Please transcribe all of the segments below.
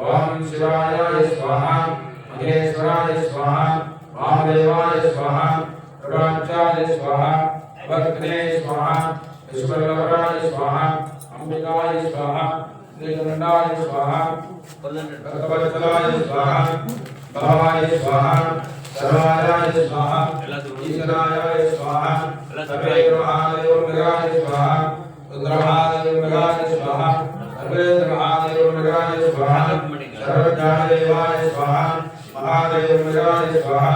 ओम शिवाय स्वाहा महेश्वराय स्वाहा महादेवाय स्वाहा प्रभाचार्य स्वाहा भक्तने स्वाहा ईश्वरवराय स्वाहा अंबिकाय स्वाहा श्रीगंडाय स्वाहा भगवत्तलाय स्वाहा भवाय स्वाहा सर्वाय स्वाहा ईश्वराय स्वाहा सर्वेन्द्रहाय स्वाहा रुद्रहाय स्वाहा सर्वेन्द्रहाय स्वाहा सर्वज्ञादेवाय स्वाहा महादेवाय स्वाहा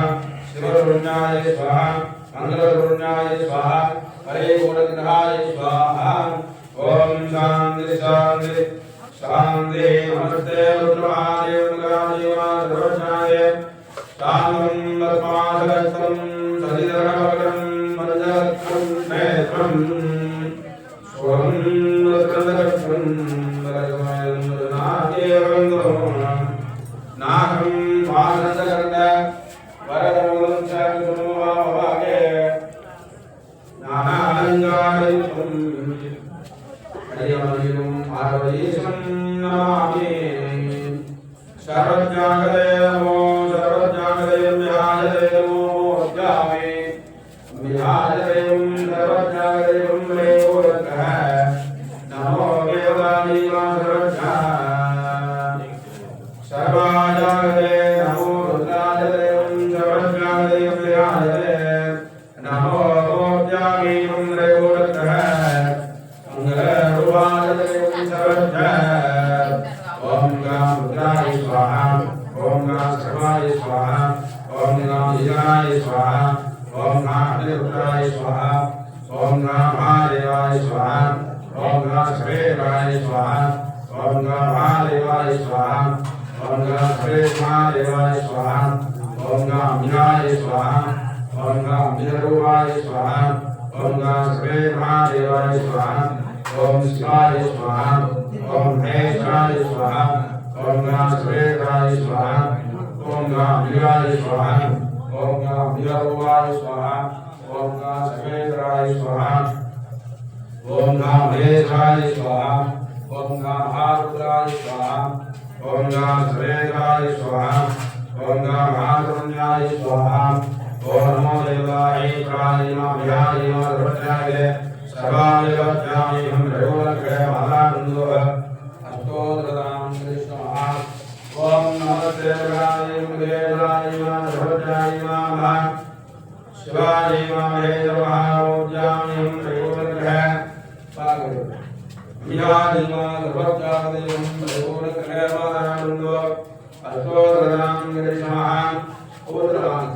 शिवरुण्याय स्वाहा मंगलरुण्याय स्वाहा हरे गुणग्रहाय स्वाहा ओम शांति शांति शांति नमस्ते रुद्रमहादेवाय सर्वज्ञाय शांतं पद्मासनस्थं सदिदर्भवनं मनजत्रं नेत्रं स्वं वक्रदर्शनं नाहं मानसकर्ण वरदमूलं चरणोभागे नानालङ्कारयुक्तं हरिमयुं पार्वतीशं नमामि सर्वज्ञागदे नमो सर्वज्ञागदे विहायदे नमो ज्ञामे विहायदे सर्वज्ञागदे वरेवरकः नमो देवाय सर्वज्ञा सर्वाजागदे नमो रुद्राजदे सर्वज्ञागदे विहायदे नमो ज्ञामे वरेवरकः मंगलरूपाजदे सर्वज्ञा ओम गं रुद्राय स्वाहा ओम गं सर्वाय स्वाहा ओम गं ईशाय स्वाहा ओम गं रुद्राय स्वाहा ओम गं महादेवाय स्वाहा ओम गं सर्वेन्द्राय स्वाहा ओम गं महादेवाय स्वाहा ओम गं सर्वेन्द्रहाय स्वाहा ओम गं अम्बिकाय स्वाहा ओम गं अम्बिकारूपाय स्वाहा ओम गं सर्वेन्द्रहाय स्वाहा ओम शिवाय स्वाहा ओम महेशाय स्वाहा ओम गं सर्वेन्द्राय स्वाहा ओम गं अम्बिकाय स्वाहा ओम गं अम्बिकारूपाय स्वाहा ओम गं सर्वेन्द्राय स्वाहा ओम गं महेशाय स्वाहा ओम गं महारुद्राय स्वाहा ओम गं सर्वेन्द्राय स्वाहा ओम गं महारुण्याय स्वाहा ओम नमो देवाय प्राय नमः सर्वज्ञाय सर्वादेवज्ञाय हम रघुवरग्रह महानंदो अष्टोत्तराम कृष्णः ओम नमस्ते देवाय देवाय सर्वज्ञाय नमः शिवाय नमः ओजामि हम रघुवरग्रह पागो विहाय सर्वज्ञाय हम रघुवरग्रह महानंदो अष्टोत्तराम कृष्णः ओतराम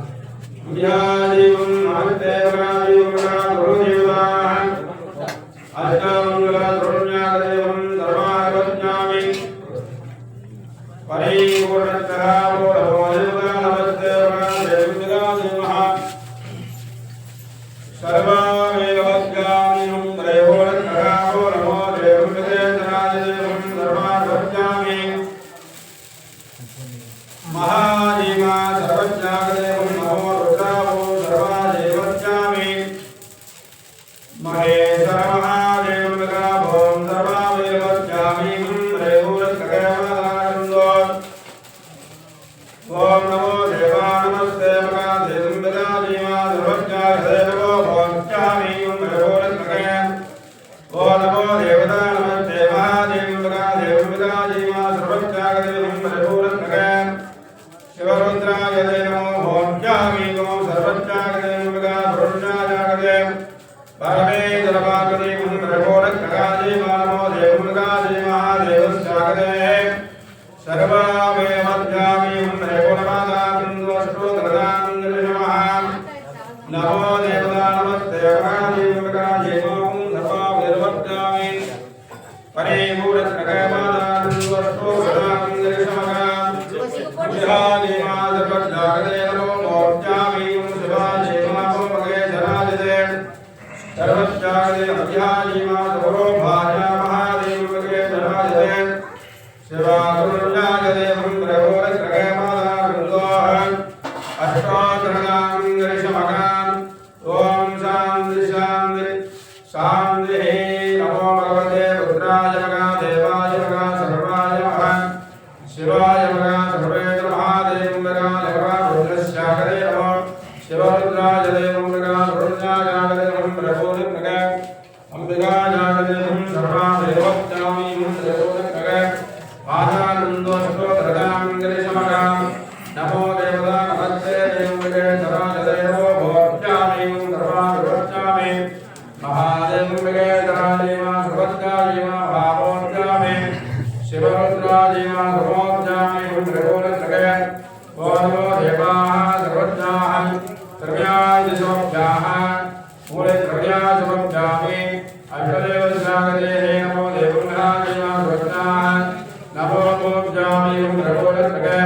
विहाय नमस्ते देवाय गुरुदेवाय अष्टमंगलरुण्यादेवं सर्वागतज्ञामि परिपूर्णतः बोधोदेवा नमस्ते देवदेवादेवः सर्वमेवज्ञामिं त्रयोदशः नमो देवदेवादेवं सर्वागतज्ञामि महादेवा सर्वज्ञादेवं नमो रुद्रावो सर्वादेवज्ञामि महेश्वरः ओम नमो देवा नमस्ते महादेवं विदादिमा सर्वज्ञाय देवो भवत्यामि ओम रघुवरत्नके ओम नमो देवता नमस्ते महादेवं विदादिमा सर्वज्ञाय देवं रघुवरत्नके शिवरुद्राय नमो भवत्यामि ओम सर्वज्ञाय देवं विदारुण्याय परमे जलपाकदे ओम रघुवरत्नकादे नमो देवं विदादि महादेवस्यागदे सर्वमेवज्ञामि हम नमो देवता नमस्ते महादेवकादेवं सर्वमेवज्ञामि परिपूर्णत्रयमादानन्दोषोदानन्दरिषमगां विहादेवादर्वज्ञागदे नमो ज्ञामि ओम शांति शांति शांति। नमो भगवते रुद्राय महादेवाय सर्वाय शिवाय सर्वेन्द्र महादेव रुद्रस्यागरे नमो शिवरुद्राय देवं रुद्राय अंबिका जागदेवं सर्वादेवोच्चामि आनंदो सतोत्रदां गिरिशमगां नमो देवता नमस्ते देवके धराजदेवो भोज्यामि सर्वादेवोच्चामि महादेवके धराजेमा सर्वज्ञाजेमा भावोच्चामि शिवरुद्राजेमा सर्वोच्चामि रुद्रगोलत्रगे ओनो देवाः सर्वज्ञाः सर्व्यादिशोभ्याः मूले सर्व्यादिशोभ्यामि अष्टदेवस्यागते नमो देवुल्लाजेमा सर्वज्ञाः नमो भोज्यामि रुद्रगोलत्रगे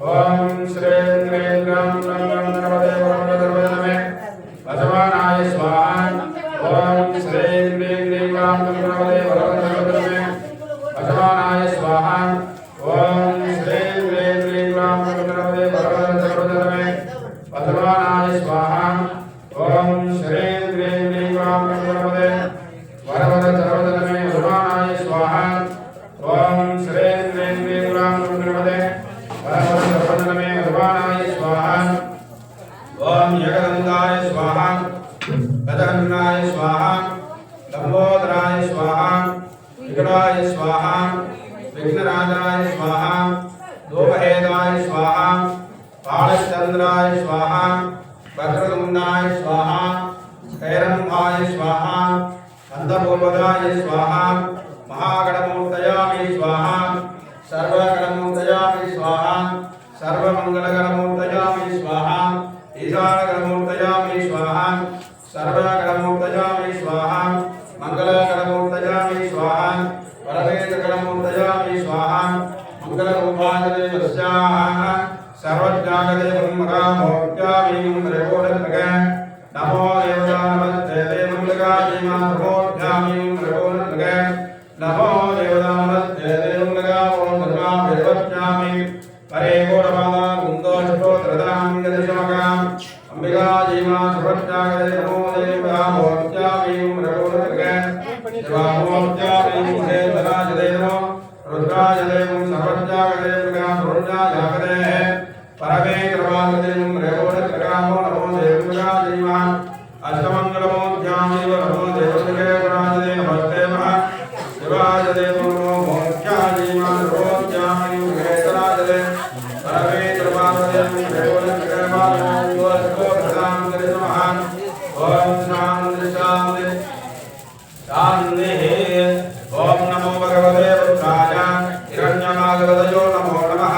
ओम श्रीं ह्रीं ग्रां गणपते वरदे बसवानाय स्वाहा ओम श्रीं ह्रीं ग्रां गणपते वरदे बसवानाय स्वाहा ओम श्रीं ह्रीं ग्रां गणपते वरदे बसवानाय स्वाहा ओम श्रीं ह्रीं ग्रां गणपते वरदे बसवानाय स्वाहा ओम श्रीं ह्रीं ग्रां गणपते ओम यगदंताय स्वाहा गदगन्नाय स्वाहा लंबोदराय स्वाहा विकटाय स्वाहा विघ्नराजाय स्वाहा धूमहेताय स्वाहा कालचंद्राय स्वाहा वक्रतुंडाय स्वाहा कैरंभाय स्वाहा अंधपूर्वदाय स्वाहा महागणमूर्तयामि स्वाहा सर्वगणमूर्तयामि स्वाहा सर्वमंगलगणमूर्तयामि स्वाहा ईशानगणमूर्तयामि स्वाहा सर्वगणमूर्तयामि स्वाहा मंगलगणमूर्तयामि स्वाहा परमेशगणमूर्तयामि स्वाहा मंगलरूपाय सर्वज्ञानदेवं रामोऽप्यामि रेकोणत्रगे नमो देवता नमस्ते देवं नमोऽप्यामि रेकोणत्रगे नमो देवता नमस्ते देवं परे गोडमाला कुन्दोष्टोत्रदां गदिशमगां अंबिका जीवा सर्वज्ञागदे नमो देवामोऽप्यामि रेकोणत्रगे शिवामोऽप्यामि सेतराजदे नमो रुद्राय देवं सर्वज्ञागदे रुद्राजागदे परमे कृपागदे रेकोणत्रगामो नमो देवराजीवा अष्टमंगलमोऽप्यामि नमो देवराजदे नमस्ते महा शिवाय देवं मोक्षाजीवा रोज्यामि वेतराजदे परमे कृपागदे रेकोणत्रगामो प्रदां करिष्मः ओम शांति शांति शांति। ओम नमो भगवते रुद्राय हिरण्यनागवदयो नमो नमः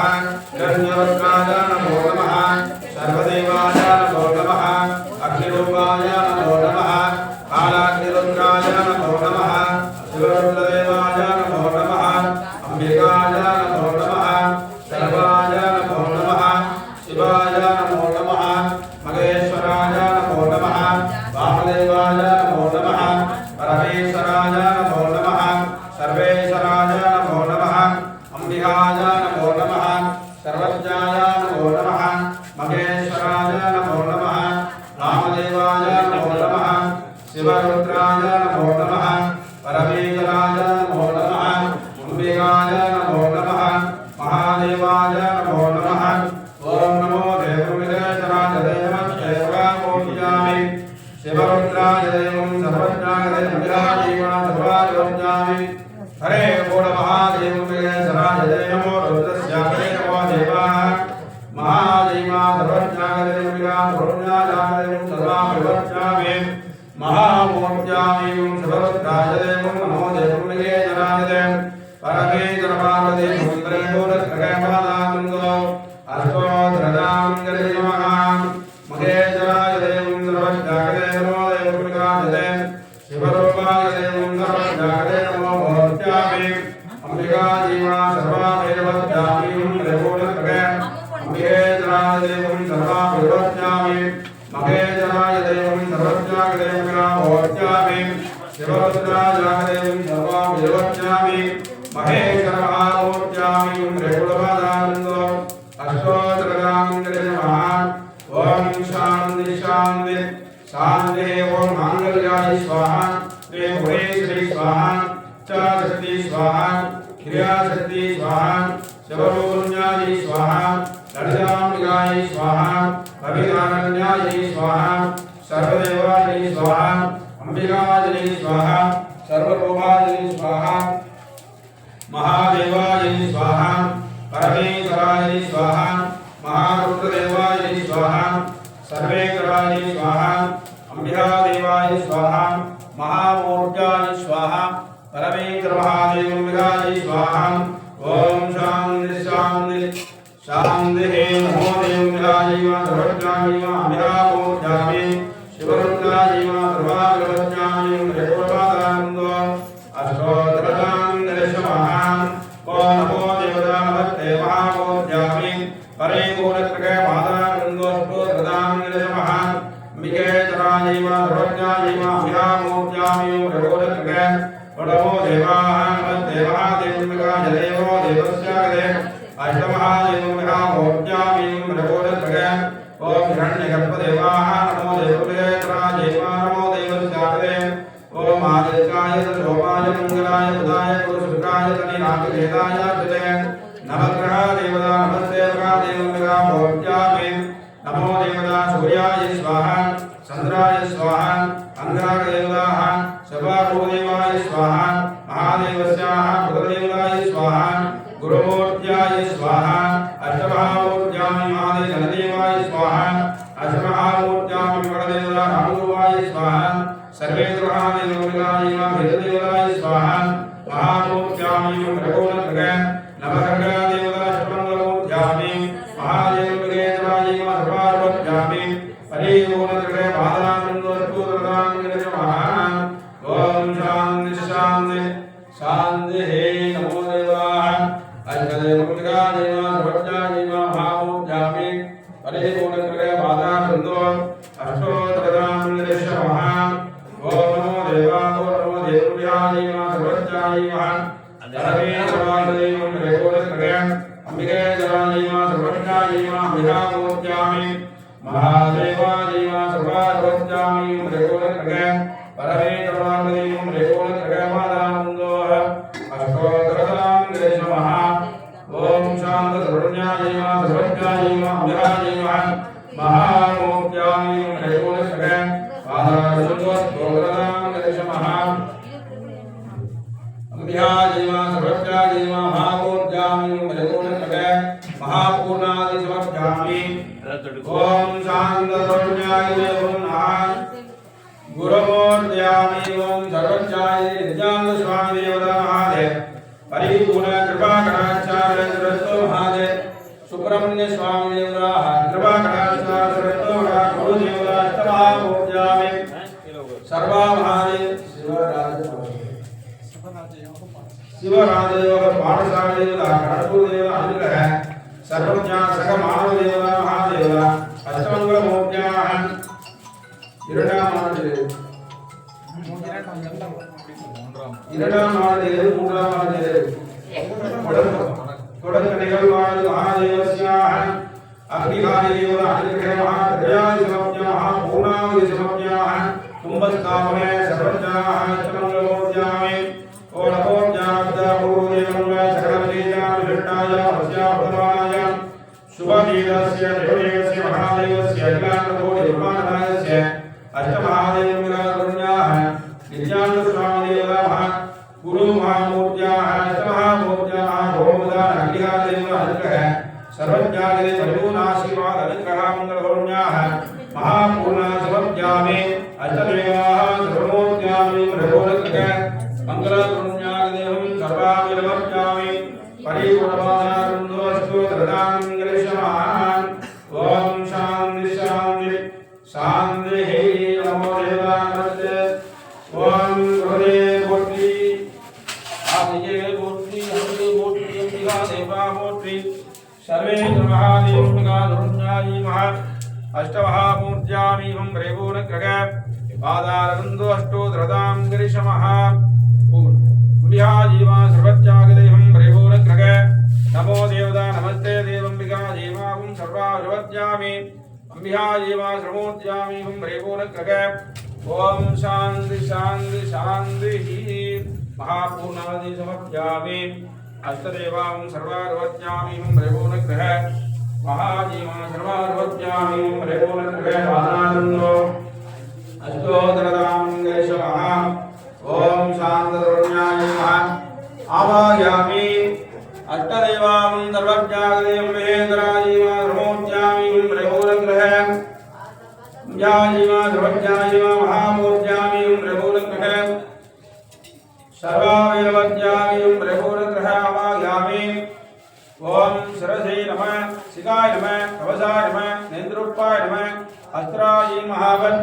हिरण्यवक्त्राय नमो नमः सर्वदेवाय नमो नमः अग्निरूपाय नमो नमः कालाग्निरुद्राय नमो नमः शिवरुद्रदेवाय नमो नमः अंबिकाय नमो नमः सर्वाय नमो नमः शिवाय नमो नमः महेश्वराय नमो नमः वामदेवाय नमो नमः परमेश्वराय नमो नमः सर्वेश्वराय नमो नमः अंबिकाय नमो नमः सर्वज्ञाय नमो नमः महेश्वराय नमो नमः वामदेवाय नमो नमः शिवरुद्राय नमो नमः परमेश्वराय नमो नमः अंबिकाय नमो नमः महादेवाय नमो नमः ओम नमो देवविदेशराय देवस्येवामोऽप्यामि शिवरुद्राय देवं सर्वज्ञाय देवं सर्वालोक्यामि हरे बोल महादेव विदेशराय नमो रुद्रस्याग्रे नमो देवाः महादेवा सर्वज्ञाय देवं सर्वालोक्यामि महामोक्यामि शिवरुद्राय देवं नमो देवं विदेशराय परमे दरबारदे सुंदरेन्दोरत्रगमादानन्दो अष्टोत्रदां गरिमहां महेश्वराय देवं सर्वज्ञाय नमो देवं शिवरूपाय देवं सर्वज्ञाय नमो मोक्ष्यामि अंबिका जीवा सर्वाभैरवत्यामि रेकोणत्रगे महेश्वराय देवं सर्वाभैरवत्यामि महेश्वराय देवं सर्वज्ञाय देवं मोक्ष्यामि शिवरुद्राय देवं सर्वाभैरवत्यामि महेश्वरमहामूर्त्यामि रेकुलपादानन्दो अष्टोत्रदां गरिमहां ओम शांति शांति शांति ओम मांगल्याय स्वाहा श्री भुवनेश्वरी स्वाहा शक्ति स्वाहा क्रिया शक्ति स्वाहा शिवपुण्याय स्वाहा ललिताम्बिकाय स्वाहा अभिनारायणाय स्वाहा सर्वदेवाय स्वाहा अंबिकाय स्वाहा सर्वभौमाय स्वाहा महादेवाय स्वाहा परमेश्वराय स्वाहा महारुद्रदेवाय स्वाहा सर्वेश्वराय स्वाहा अंबिकादेवाय स्वाहा महामूर्त्याय स्वाहा परमेश्वर महादेवाय स्वाहा ओम शांति शांति शांति नमो देवाय सर्वज्ञाय अभिरामोर्जामि शिवरुद्राय सर्वागवज्ञाय रेवपादानंदो अष्टोत्तरदां दर्शमहां नमो देवता नमस्ते महामोर्जामि परे गोरत्रके पादानंदो अष्टोत्तरदां दर्शमहां मिके तराय सर्वज्ञाय अभिरामोर्जामि रेवोरत्रके नमो देवाः नमस्ते महादेवमिकाय देवो देवस्यागदे अष्टमहादेवमिकामोर्जामि रेवोरत्रके ओम हिरण्यगर्भदेवाः नमो देवपुत्रेतराय नमो देवस्यागदे ओम आदित्याय शोभाय मंगलाय बुधाय गुरुशुक्राय शनिनाथकेताय सुते नवग्रह देवता नमस्ते देवमिकामोर्जामि नमो देवता सूर्याय स्वाहा चंद्राय स्वाहा अंगारकदेवताः सभारूपदेवाय स्वाहा महादेवस्याः पुत्रदेवताय स्वाहा गुरुमूर्त्याय स्वाहा अष्टमहामूर्त्यामि महादेवदेवाय स्वाहा अष्टमहामूर्त्यामि गणदेवता रामगुरुवाय स्वाहा सर्वेन्द्रमहादेवदेवाय भेददेवाय स्वाहा महामूर्त्यामि प्रकोणत्रके नवग्रहदेवता अष्टमंगलमूर्त्यामि महादेवदेवाय सर्वार्वत्यामि परिपूर्णत्रके पादानन्दोत्तरदां नमः ओम शांति शांति शांति नमो देवाः अष्टदेवपुत्रिकाय सर्वज्ञाय महामूर्त्यामि परिपूर्णत्रके पादानन्दो अष्टोत्तरदां नमः ओम नमो देवाय नमो देव्याय सर्वज्ञाय सर्वेश्वराय रेवोरत्रके अंबिके जराय सर्वज्ञाय महामूर्त्यामि महादेवाय सर्वार्वज्ञामि रेवोरत्रके परमेश्वराय रेवोरत्रके पादानन्दो अष्टोत्तरदां नमः ओम शांति सर्वज्ञाय सर्वज्ञाय महामूर्त्यामि रेवोरत्रके पादानन्दो अष्टोत्तरदां नमः अंबिकाय सर्वज्ञाय महामूर्त्यामि रेवोरत्रके महापूर्णादि समर्पयामि ओम शांति सर्वज्ञाय नमः गुरुमूर्त्यामि ओम सर्वज्ञाय नित्यानंद स्वामी देवता महादेव परिपूर्ण कृपा कटाक्षाय सर्वतो महादेव सुब्रह्मण्य स्वामी देवता कृपा कटाक्षाय सर्वतो गुरु देवता अष्टमहामूर्त्यामि सर्वा महादेव शिवराजदेव पाठशाला देवता गणपति देवता अनुग्रह सर्वज्ञान सह मानव देवता महादेव अष्टमंगलमूर्त्याः இரண்டாம் ஆண்டு மூன்றாம் ஆண்டு தொடக்க நிகழ்வானது மகாதேவஸ்யாः அக்னிகாரியோத அனுகிரகமாக திரையாதி சமப்யாः பூர்ணாவதி சமப்யாः கும்பஸ்தாபனே சர்வஜாः அஷ்டமங்கலமூர்த்தியாமி ஓணபோர்ஜானப்த பூர்வதேவங்க சகலமதேஜான விருட்டாய வஸ்யா பிரதமானாய சுபதீதஸ்ய தேவதேவஸ்ய மகாதேவஸ்ய அகிலாண்டகோடி பிரம்மாண்டநாயகஸ்ய अष्टमहादेवमिकाकरुण्याः नित्यानंद स्वामी देवताः गुरु महामूर्त्याः अष्टमहामूर्त्याः भगवदान अग्निकादेव अनुग्रह सर्वज्ञाने परिपूर्णाशीर्वाद अनुग्रह मंगलकरुण्याः महापूर्णा समर्पयामि अष्टदेवाः सर्वमूर्त्यामि रघुरत्रके मंगलकरुण्यादेवं सर्वामि समर्पयामि परिपूर्णपादानन्दो अष्टोत्तरदां गणेशमहान् ओम शांति शांति शांति नमो देवाय नमस्ते ओम गुरुदेव मूर्ति आदिये मूर्ति हरि मूर्ति अंबिका देवा मूर्ति सर्वे महादेवमिका धरुण्यायि महा अष्टमहामूर्त्यामि हम रेवोरत्रके पादारविन्दो अष्टोत्तरदां गिरिशमः अंबिकाजीवा सर्वज्ञागदे हम रेवोरत्रके नमो देवता नमस्ते देवंबिका जीवां सर्वा सर्वज्ञामि अम्बिहाजीवा श्रमोद्यामी हम रेवोनग्रह ओम शांति शांति शांति महापूर्णादि समर्पयामि अष्टदेवां सर्वार्वत्यामि हम रेवोनग्रह महाजीवा सर्वार्वत्यामि हम रेवोनग्रह आनंदो अष्टोदरदां गणेशः ओम शांतरुण्याय नमः आवाहयामि अष्टदेवां सर्वज्ञादेवं महेन्द्राजीवा श्रमोद्यामी हम रेवोनग्रह याजीवा सर्वज्ञाजीवा महामूर्त्यामी हम रेवोनग्रह सर्वावयवज्ञामी हम रेवोनग्रह आवाहयामि ओम सरसे नमः शिखाय नमः कवचाय नमः नेन्द्रोपाय नमः अस्त्राय महावत्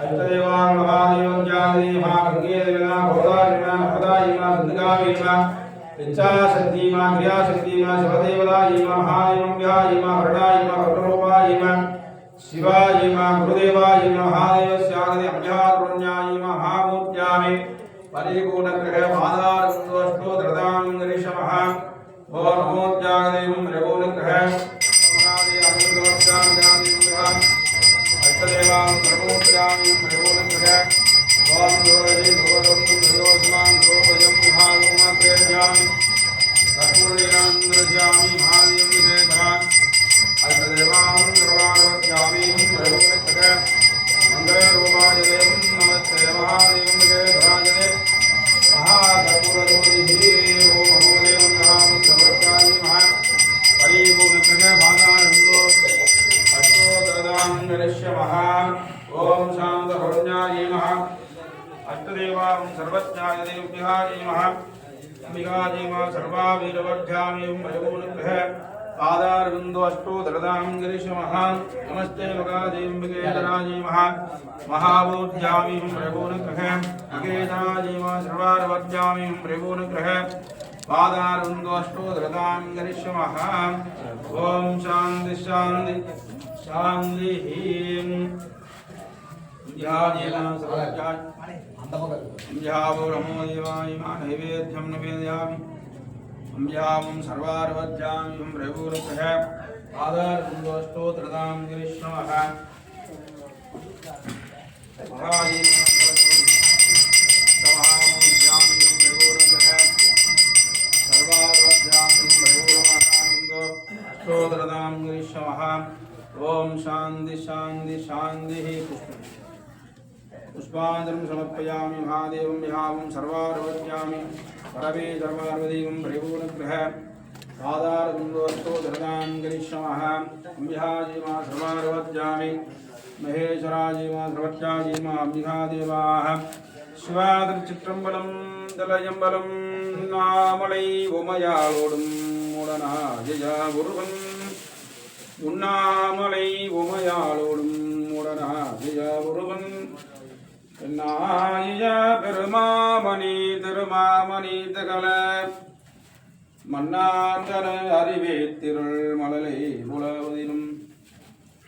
अष्टदेवां महादेवज्ञानी महागंगेदेवा भोदाय नमः नमदाय नमः इच्छाशक्ति मा क्रियाशक्ति मा शिवदेवताय मा महादेव्याय मा वरदाय मा भद्ररूपाय मा शिवाय मा गुरुदेवाय मा महादेवस्यागते अभ्याकरुण्याय मा महामूर्त्यामि परिपूर्णग्रह आधारवस्तुदृतां गणेशमः ओम नमोद्यागदेवं रेवोनग्रह महादेवं अष्टदेवां सर्वोद्यामि रेवोनग्रह ओम दुर्गति दुर्गदं दुर्योस्मान् दुर्गजं महालोमात्रेज्यामि कर्पूरेणान्द्रज्यामि महादेवं विजयधरान् अष्टदेवां सर्वार्वत्यामि रेवोनग्रह मङ्गलरूपाय देवं नमस्ते महादेवं विजयधराय महाकर्पूरज्योतिः ओम नमोदेवं नमः सर्वत्राय महा परिपूर्णग्रह भागानन्दो अष्टोदरदां गणेशमः ओम शान्तकरुण्याय नमः अष्टदेवां सर्वज्ञाय देवभ्याय नमः अंबिकायै नमः सर्वावीरवध्यामि रेवोनग्रह आधारविन्दो अष्टोदरदां गणेशमः नमस्ते मगादेवम्बिके धरायै नमः महाभूज्यामि रेवोनग्रह विकेतरायै नमः सर्वार्वज्यामि रेवोनग्रह आधारविन्दो अष्टोदरदां गणेशमः ओम शान्ति शान्ति शान्ति नैवेद्यं निवेदयामि अम्ब्यां सर्वार्वज्यामि रेवोनग्रह आधारविन्दोऽष्टोत्तरदां गिरीश्वरः अष्टोत्तरदां गिरीश्वरः ओम शांति शांति शांति पुष्पांजलिं समर्पयामि महादेवं विहावं सर्वार्वज्यामि परवे सर्वार्वदेवं रेवोनग्रह आधारविन्दोऽष्टोत्तरदां गिरीश्वरः अम्बिहाजीवा सर्वार्वज्यामि महेश्वराजीवा सर्वज्ञाजीवा अम्बिकादेवाः शिवादृचित्रम्बलं दलयम्बलं नामलै उमयालोडुं मूडनाजया गुरुवन् உண்ணாமலை உமையாளோடும் உடனாகிய ஒருவன் நாய பெருமாமணி திருமாமணி தகல மன்னாந்தர அறிவே திரள் மலலை புலவதிலும்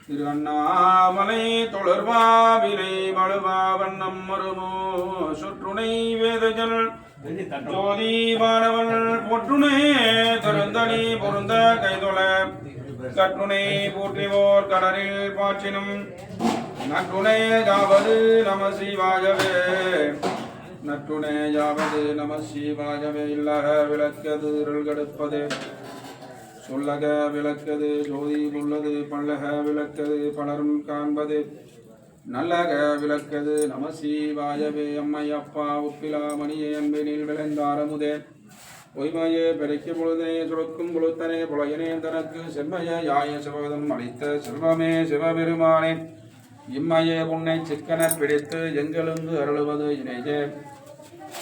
திரு அண்ணாமலை தொழர்வாவிலை மழுவா வண்ணம் மருமோ சுற்றுணை வேதஜல் ஜோதி மாணவன் பொற்றுணே திருந்தனி பொருந்த கைதொழ கட்டுணை போற்றிவோர் கடலில் பாற்றினும் நற்றுணை யாவது நம சிவாயவே நற்றுணை யாவது நம சிவாயவே இல்லக விளக்கது இருள் கெடுப்பது சொல்லக விளக்கது ஜோதி உள்ளது பல்லக விளக்கது பலரும் காண்பது நல்லக விளக்கது நம சிவாயவே அம்மை அப்பா உப்பிலா மணியே அன்பினில் விளைந்தாரமுதே பொய்மையே பெருக்கி பொழுதே சுருக்கும் பொழுத்தனே புலையனே தனக்கு செம்மைய யாய சிவதம் அளித்த செல்வமே சிவபெருமானே இம்மையே உன்னை சிக்கன பிடித்து எங்கெழுந்து அருளுவது இணையே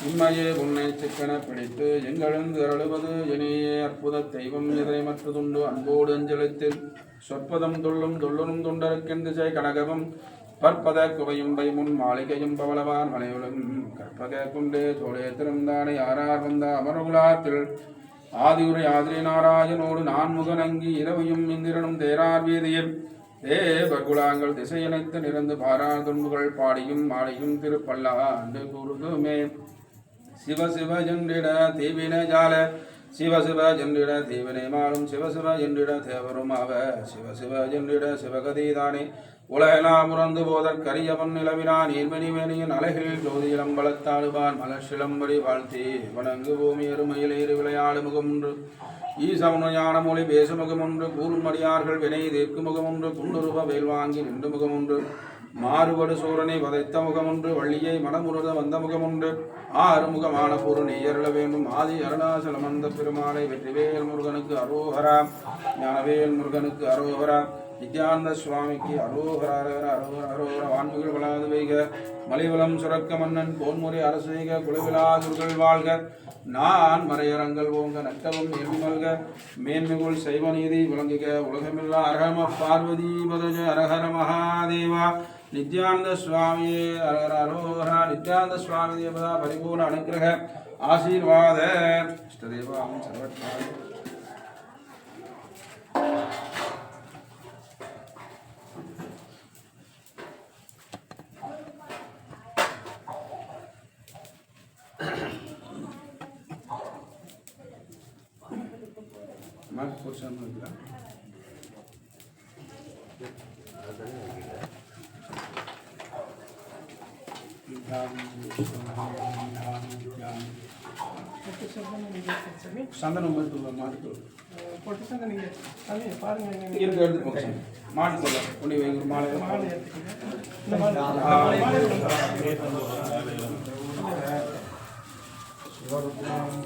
இம்மையே உன்னை சிக்கன பிடித்து எங்கெழுந்து அருளுவது இணையே அற்புத தெய்வம் இதை மற்றதுண்டு அன்போடு அஞ்சலித்தில் சொற்பதம் தொல்லும் தொல்லுறும் தொண்டருக்கென் திசை கனகமும் பற்பத குவையும் முன் மாளிகையும் பவளவான் மலையுளும் கற்பக குண்டே சோழே திருந்தானை யாரார் வந்த அமர்குலாத்தில் ஆதியுரை ஆதிரி நாராயணோடு நான்முகனங்கி இரவையும் இந்திரனும் தேரார் வீதியில் தேவகுலாங்கள் திசையனைத்து நிறந்து பாரார் துன்புகள் பாடியும் மாடியும் திருப்பல்லா அன்று கூறுதுமே சிவ சிவ என்றிட தீவின ஜால சிவசிவ என்றிட தீவினை மாறும் சிவசிவ என்றிட தேவரும் அவ சிவசிவ என்றிட சிவகதிதானே உலகெல்லாம் உறந்து போதற்கரியவன் நிலவினான் நீர்மணிமேனியின் அலைகளில் ஜோதி இளம்பலத்தாடுவான் மலர்ஷிலம்படி வாழ்த்தி வணங்கு பூமி எருமையில் ஏறி விளையாடு முகமுன்று ஈசமுன ஞான மொழி பேசு முகமொன்று கூறும் அடியார்கள் வினை தீர்க்கு முகமொன்று குண்டுருவ வேல் வாங்கி நின்று முகமொன்று மாறுபடு சூரனை வதைத்த முகமொன்று வள்ளியை மனமுருத வந்த முகமொன்று ஆறுமுகமான பொருள் நெய்யருள வேண்டும் ஆதி அருணாசலம் அந்த பெருமாளை வெற்றிவேல் முருகனுக்கு அரோகரா ஞானவேல் முருகனுக்கு அரோகரா நித்யானந்த சுவாமிக்கு அரோகரா அரோகர அரோகர வான்மிகள் வளாது வைக மலிவலம் சுரக்க மன்னன் போன்முறை அரசைக குலவிலாதுர்கள் வாழ்க நான் மறையரங்கள் ஓங்க நட்டவும் எல்மல்க மேன்மிகுள் சைவநீதி விளங்குக உலகமில்லா அரகம பார்வதி பதஜ அரஹர மகாதேவா நித்யானந்த சுவாமியே அரஹர அரோகரா நித்யானந்த சுவாமி தேவதா பரிபூர்ண அனுக்கிரக ஆசீர்வாத இஷ்டதேவாம் சர்வத்ராய मार्क पोर्शन में दिया संदन नंबर तो मार्क போட்டு சங்க நீங்க அது பாருங்க இருக்கு எடுத்து போங்க மார்க் சொல்ல உனி வேங்க மாலை இந்த மாலை